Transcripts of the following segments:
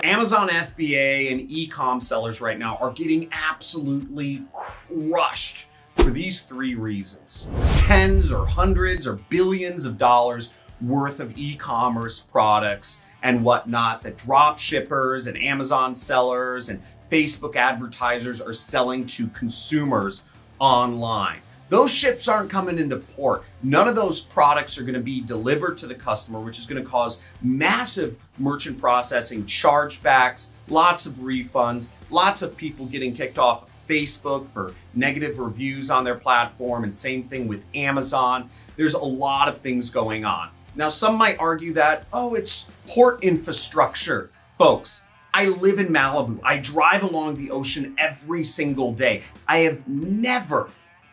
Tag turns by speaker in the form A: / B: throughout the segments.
A: Amazon FBA and Ecom sellers right now are getting absolutely crushed for these three reasons. Tens or hundreds or billions of dollars worth of e-commerce products and whatnot that drop shippers and Amazon sellers and Facebook advertisers are selling to consumers online. Those ships aren't coming into port. None of those products are going to be delivered to the customer, which is going to cause massive merchant processing chargebacks, lots of refunds, lots of people getting kicked off Facebook for negative reviews on their platform, and same thing with Amazon. There's a lot of things going on. Now, some might argue that, oh, it's port infrastructure. Folks, I live in Malibu. I drive along the ocean every single day. I have never,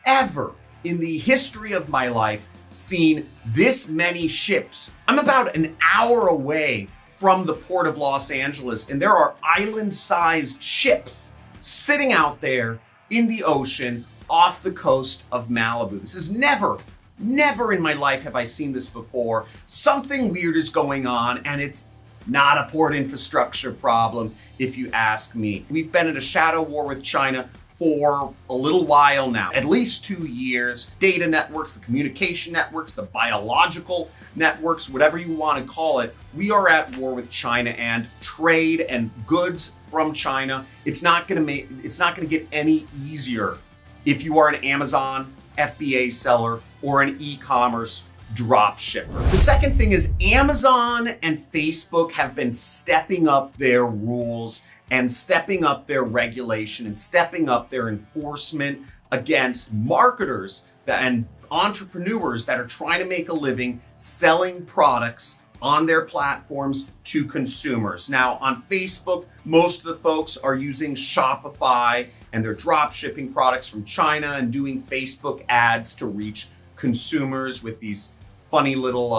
A: ever in the history of my life seen this many ships. I'm about an hour away from the port of Los Angeles, and there are island-sized ships sitting out there in the ocean off the coast of Malibu. This is never in my life have I seen this before. Something weird is going on, and it's not a port infrastructure problem, if you ask me. We've been in a shadow war with China for a little while now, at least 2 years. Data networks, the communication networks, the biological networks, whatever you want to call it, we are at war with China, and trade and goods from China, it's not going to get any easier if you are an Amazon FBA seller or an e-commerce drop shipper. The second thing is Amazon and Facebook have been stepping up their rules and stepping up their regulation and stepping up their enforcement against marketers and entrepreneurs that are trying to make a living selling products on their platforms to consumers. Now, on Facebook, most of the folks are using Shopify and they're drop shipping products from China and doing Facebook ads to reach consumers with these funny little,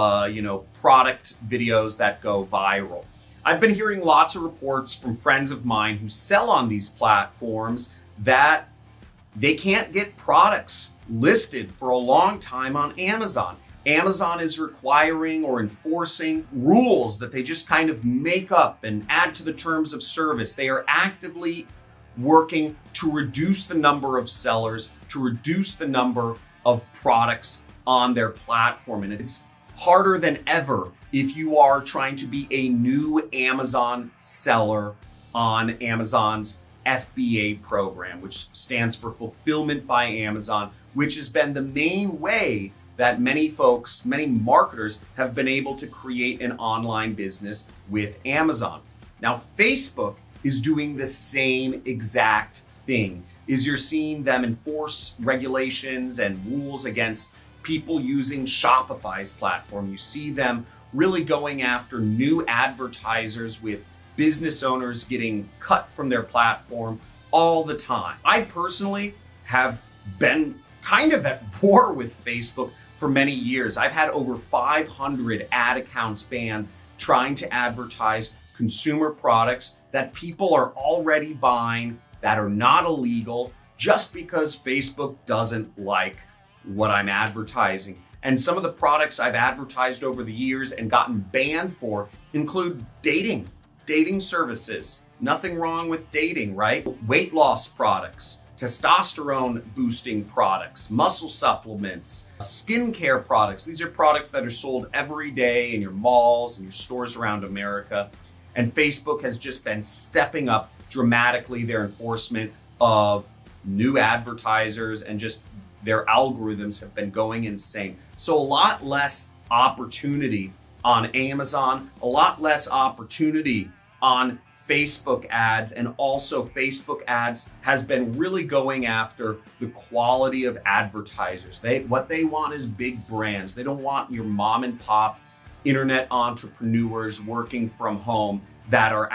A: product videos that go viral. I've been hearing lots of reports from friends of mine who sell on these platforms that they can't get products listed for a long time on Amazon. Amazon is requiring or enforcing rules that they just kind of make up and add to the terms of service. They are actively working to reduce the number of sellers, to reduce the number of products on their platform. And it's harder than ever if you are trying to be a new Amazon seller on Amazon's FBA program, which stands for Fulfillment by Amazon, which has been the main way that many folks, many marketers have been able to create an online business with Amazon. Now, Facebook is doing the same exact thing. You're seeing them enforce regulations and rules against people using Shopify's platform. You see them really going after new advertisers, with business owners getting cut from their platform all the time. I personally have been kind of at war with Facebook for many years. I've had over 500 ad accounts banned trying to advertise consumer products that people are already buying that are not illegal, just because Facebook doesn't like what I'm advertising. And some of the products I've advertised over the years and gotten banned for include dating services. Nothing wrong with dating, right? Weight loss products, testosterone boosting products, muscle supplements, skincare products. These are products that are sold every day in your malls and your stores around America. And Facebook has just been stepping up dramatically their enforcement of new advertisers, and just their algorithms have been going insane. So a lot less opportunity on Amazon, a lot less opportunity on Facebook ads, and also Facebook ads has been really going after the quality of advertisers. What they want is big brands. They don't want your mom and pop internet entrepreneurs working from home that are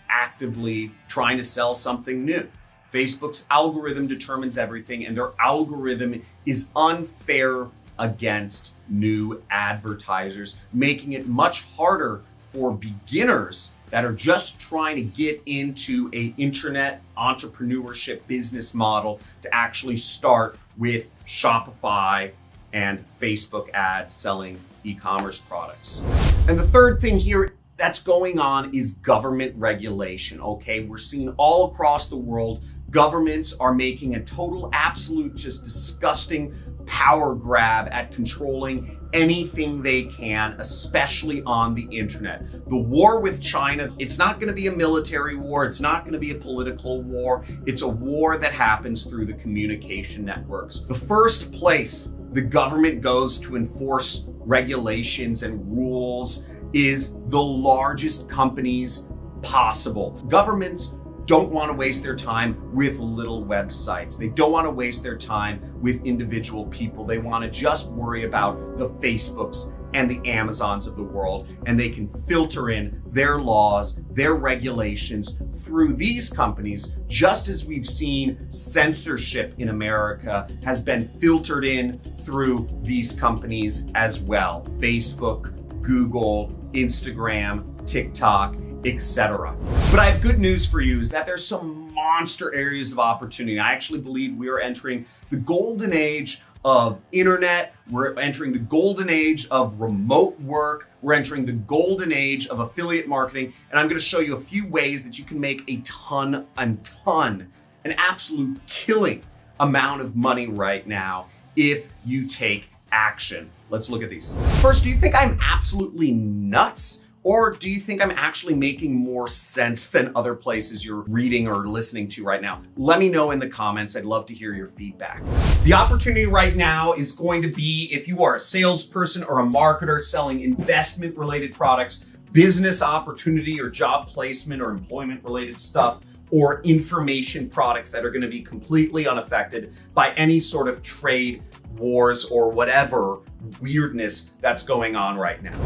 A: actively trying to sell something new. Facebook's algorithm determines everything, and their algorithm is unfair against new advertisers, making it much harder for beginners that are just trying to get into an internet entrepreneurship business model to actually start with Shopify and Facebook ads selling e-commerce products. And the third thing here that's going on is government regulation, okay? We're seeing all across the world, governments are making a total, absolute, just disgusting power grab at controlling anything they can, especially on the internet. The war with China, it's not going to be a military war. It's not going to be a political war. It's a war that happens through the communication networks. The first place the government goes to enforce regulations and rules is the largest companies possible. Governments don't want to waste their time with little websites. They don't want to waste their time with individual people. They want to just worry about the Facebooks and the Amazons of the world, and they can filter in their laws, their regulations through these companies, just as we've seen censorship in America has been filtered in through these companies as well. Facebook, Google, Instagram, TikTok, etc. But I have good news for you, is that there's some monster areas of opportunity. I actually believe we are entering the golden age of internet. We're entering the golden age of remote work. We're entering the golden age of affiliate marketing. And I'm going to show you a few ways that you can make a ton, an absolute killing amount of money right now if you take action. Let's look at these. First, do you think I'm absolutely nuts? Or do you think I'm actually making more sense than other places you're reading or listening to right now? Let me know in the comments. I'd love to hear your feedback. The opportunity right now is going to be if you are a salesperson or a marketer selling investment-related products, business opportunity or job placement or employment-related stuff, or information products that are going to be completely unaffected by any sort of trade wars or whatever weirdness that's going on right now.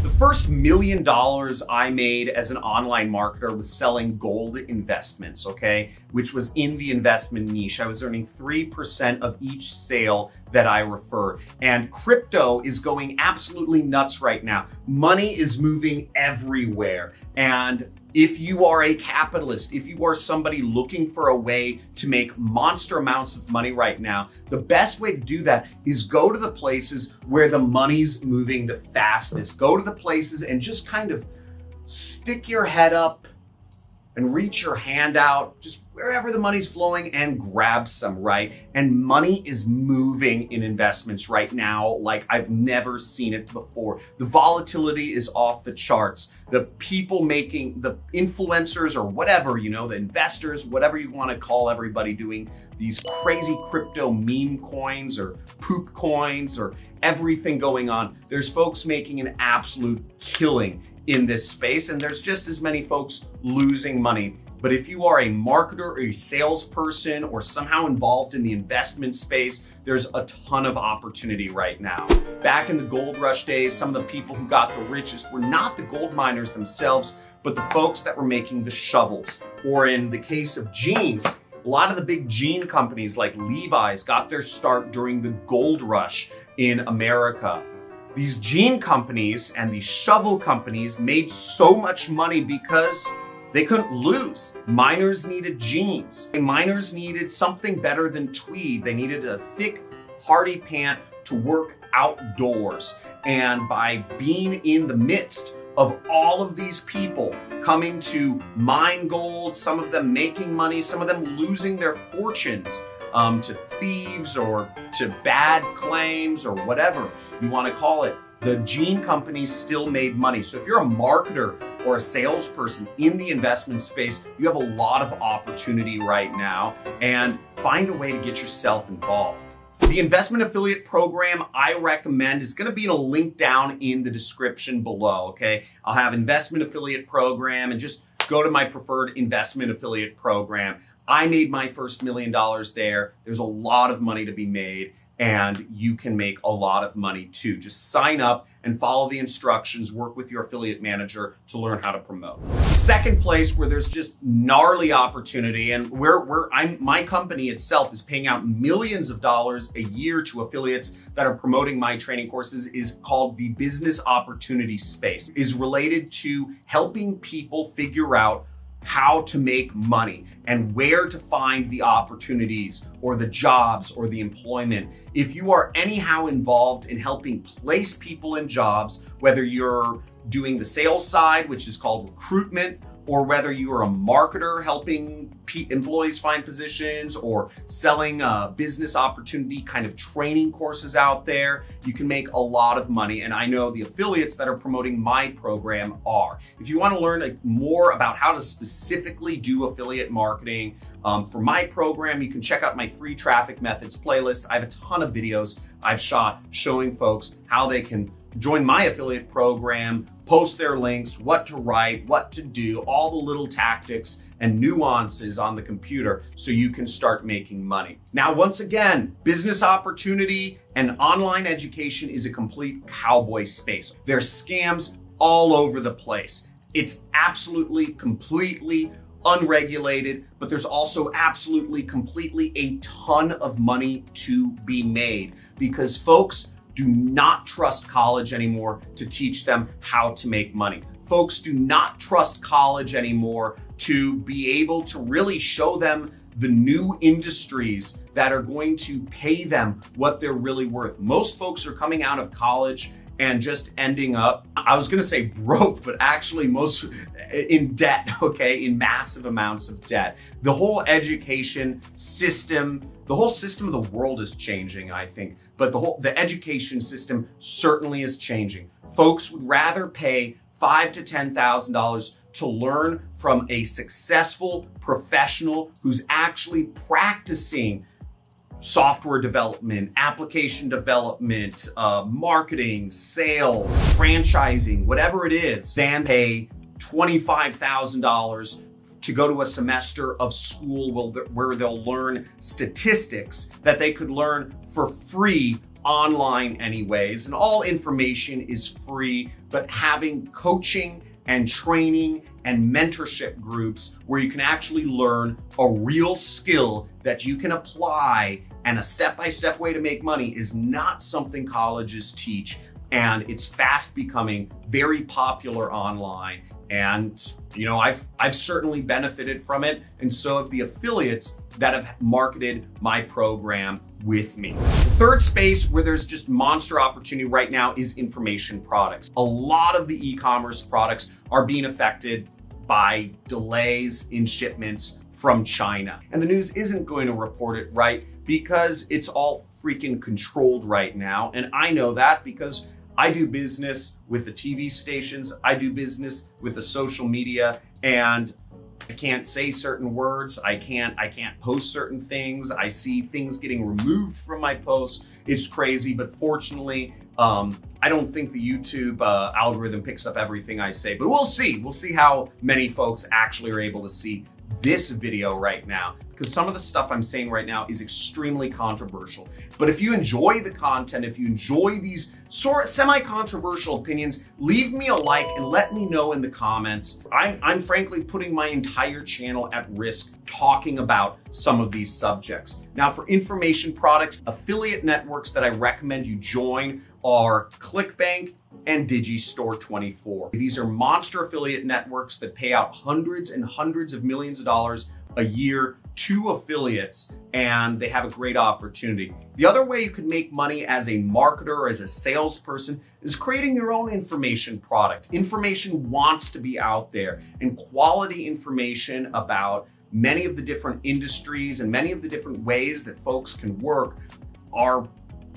A: The first $1 million I made as an online marketer was selling gold investments, okay? Which was in the investment niche. I was earning 3% of each sale that I referred. And crypto is going absolutely nuts right now. Money is moving everywhere. And if you are a capitalist, if you are somebody looking for a way to make monster amounts of money right now, the best way to do that is go to the places where the money's moving the fastest. Go to the places and just kind of stick your head up and reach your hand out, just wherever the money's flowing, and grab some, right? And money is moving in investments right now like I've never seen it before. The volatility is off the charts. The people making, the influencers or whatever, you know, the investors, whatever you want to call everybody doing these crazy crypto meme coins or poop coins or everything going on. There's folks making an absolute killing in this space, and there's just as many folks losing money. But if you are a marketer or a salesperson or somehow involved in the investment space, there's a ton of opportunity right now. Back in the gold rush days, some of the people who got the richest were not the gold miners themselves, but the folks that were making the shovels. Or in the case of jeans, a lot of the big jean companies like Levi's got their start during the gold rush in America. These jean companies and these shovel companies made so much money because they couldn't lose. Miners needed jeans. Miners needed something better than tweed. They needed a thick, hardy pant to work outdoors. And by being in the midst of all of these people coming to mine gold, some of them making money, some of them losing their fortunes, to thieves or to bad claims or whatever you want to call it, the jean companies still made money. So if you're a marketer or a salesperson in the investment space, you have a lot of opportunity right now, and find a way to get yourself involved. The investment affiliate program I recommend is going to be in a link down in the description below, okay? I'll have investment affiliate program, and just go to my preferred investment affiliate program. I made my first $1 million there. There's a lot of money to be made, and you can make a lot of money too. Just sign up and follow the instructions, work with your affiliate manager to learn how to promote. Second place where there's just gnarly opportunity, and my company itself is paying out millions of dollars a year to affiliates that are promoting my training courses, is called the business opportunity space. It is related to helping people figure out how to make money and where to find the opportunities or the jobs or the employment. If you are anyhow involved in helping place people in jobs, whether you're doing the sales side, which is called recruitment, or whether you are a marketer helping employees find positions or selling business opportunity kind of training courses out there, you can make a lot of money. And I know the affiliates that are promoting my program are. If you want to learn more about how to specifically do affiliate marketing for my program, you can check out my free traffic methods playlist. I have a ton of videos I've shot showing folks how they can join my affiliate program, post their links, what to write, what to do, all the little tactics and nuances on the computer so you can start making money. Now, once again, business opportunity and online education is a complete cowboy space. There's scams all over the place. It's absolutely, completely unregulated, but there's also absolutely, completely a ton of money to be made because folks do not trust college anymore to teach them how to make money. Folks do not trust college anymore to be able to really show them the new industries that are going to pay them what they're really worth. Most folks are coming out of college and just ending up, I was gonna say broke, but actually most in debt, okay, in massive amounts of debt. The whole education system, the whole system of the world is changing, I think, but the education system certainly is changing. Folks would rather pay $5,000 to $10,000 to learn from a successful professional who's actually practicing software development, application development, marketing, sales, franchising, whatever it is, than pay $25,000 to go to a semester of school where they'll learn statistics that they could learn for free online anyways. And all information is free, but having coaching and training and mentorship groups where you can actually learn a real skill that you can apply and a step-by-step way to make money is not something colleges teach. And it's fast becoming very popular online. And you know, I've certainly benefited from it, and so have the affiliates that have marketed my program with me. The third space where there's just monster opportunity right now is information products. A lot of the e-commerce products are being affected by delays in shipments from China. And the news isn't going to report it right because it's all freaking controlled right now. And I know that because I do business with the TV stations, I do business with the social media, and I can't say certain words, I can't post certain things, I see things getting removed from my posts. It's crazy, but fortunately, I don't think the YouTube algorithm picks up everything I say, but we'll see. We'll see how many folks actually are able to see this video right now, because some of the stuff I'm saying right now is extremely controversial. But if you enjoy the content, if you enjoy these sort of semi-controversial opinions, leave me a like and let me know in the comments. I'm frankly putting my entire channel at risk talking about some of these subjects. Now, for information products, affiliate networks that I recommend you join are ClickBank and Digistore24. These are monster affiliate networks that pay out hundreds and hundreds of millions of dollars a year to affiliates, and they have a great opportunity. The other way you can make money as a marketer or as a salesperson is creating your own information product. Information wants to be out there, and quality information about many of the different industries and many of the different ways that folks can work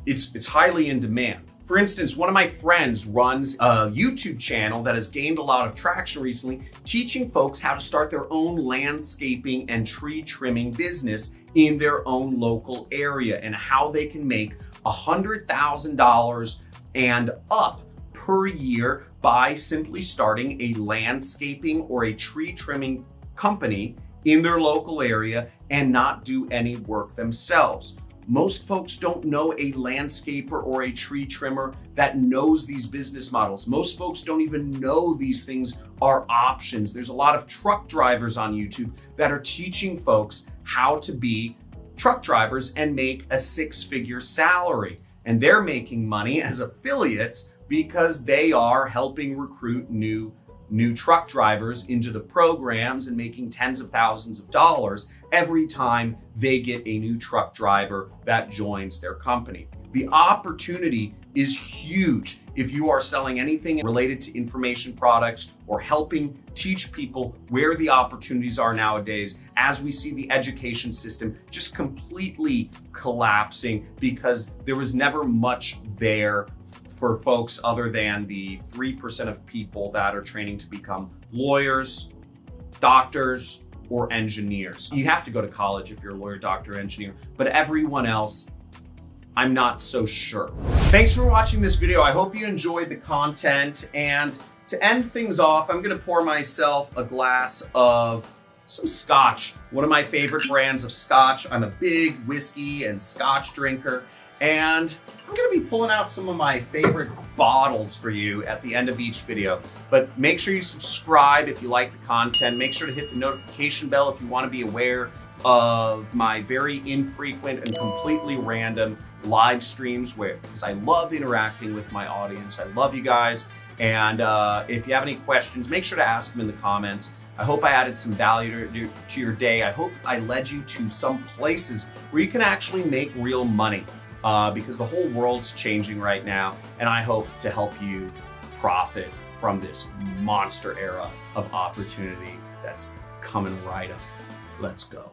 A: it's highly in demand. For instance, one of my friends runs a YouTube channel that has gained a lot of traction recently, teaching folks how to start their own landscaping and tree trimming business in their own local area and how they can make $100,000 and up per year by simply starting a landscaping or a tree trimming company in their local area and not do any work themselves. Most folks don't know a landscaper or a tree trimmer that knows these business models. Most folks don't even know these things are options. There's a lot of truck drivers on YouTube that are teaching folks how to be truck drivers and make a six-figure salary. And they're making money as affiliates because they are helping recruit new new truck drivers into the programs and making tens of thousands of dollars every time they get a new truck driver that joins their company. The opportunity is huge if you are selling anything related to information products or helping teach people where the opportunities are nowadays, as we see the education system just completely collapsing because there was never much there for folks other than the 3% of people that are training to become lawyers, doctors, or engineers. You have to go to college if you're a lawyer, doctor, engineer, but everyone else, I'm not so sure. Thanks for watching this video. I hope you enjoyed the content. And to end things off, I'm gonna pour myself a glass of some scotch, one of my favorite brands of scotch. I'm a big whiskey and scotch drinker, and I'm gonna be pulling out some of my favorite bottles for you at the end of each video. But make sure you subscribe if you like the content. Make sure to hit the notification bell if you wanna be aware of my very infrequent and completely random live streams, because I love interacting with my audience. I love you guys. And if you have any questions, make sure to ask them in the comments. I hope I added some value to your day. I hope I led you to some places where you can actually make real money, because the whole world's changing right now. And I hope to help you profit from this monster era of opportunity that's coming right up. Let's go.